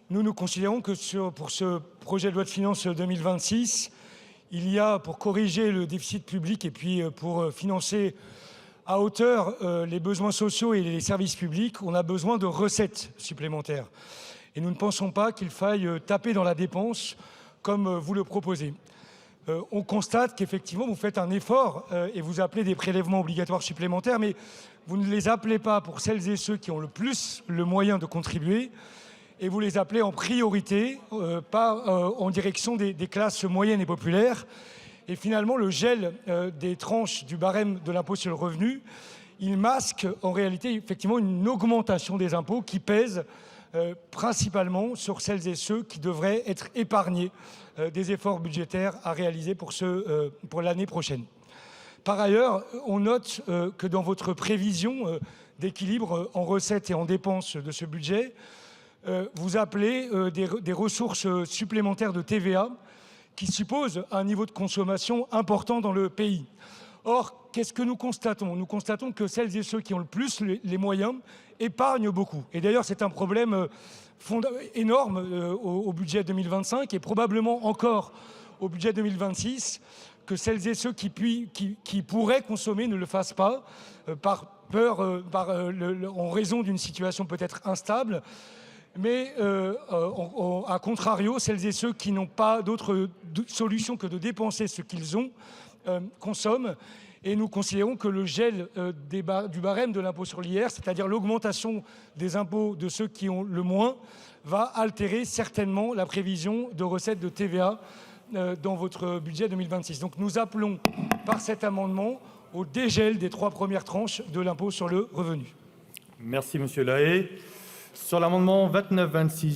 Nous considérons que pour ce projet de loi de finances 2026, il y a, pour corriger le déficit public et puis pour financer à hauteur les besoins sociaux et les services publics, on a besoin de recettes supplémentaires. Et nous ne pensons pas qu'il faille taper dans la dépense comme vous le proposez. On constate qu'effectivement, vous faites un effort et vous appelez des prélèvements obligatoires supplémentaires, mais vous ne les appelez pas pour celles et ceux qui ont le plus le moyen de contribuer, et vous les appelez en priorité, pas en direction des classes moyennes et populaires. Et finalement, le gel des tranches du barème de l'impôt sur le revenu, il masque en réalité effectivement une augmentation des impôts qui pèse principalement sur celles et ceux qui devraient être épargnés des efforts budgétaires à réaliser pour l'année prochaine. Par ailleurs, on note que dans votre prévision d'équilibre en recettes et en dépenses de ce budget, vous appelez des ressources supplémentaires de TVA qui supposent un niveau de consommation important dans le pays. Or, qu'est-ce que nous constatons ? Nous constatons que celles et ceux qui ont le plus les moyens épargnent beaucoup. Et d'ailleurs, c'est un problème énorme au budget 2025 et probablement encore au budget 2026, que celles et ceux qui pourraient consommer ne le fassent pas par peur, en raison d'une situation peut-être instable. Mais à contrario, celles et ceux qui n'ont pas d'autre solution que de dépenser ce qu'ils ont consomment. Et nous considérons que le gel du barème de l'impôt sur l'IR, c'est-à-dire l'augmentation des impôts de ceux qui ont le moins, va altérer certainement la prévision de recettes de TVA dans votre budget 2026. Donc nous appelons par cet amendement au dégel des 3 premières tranches de l'impôt sur le revenu. Merci, Monsieur Lahaye. Sur l'amendement 2926,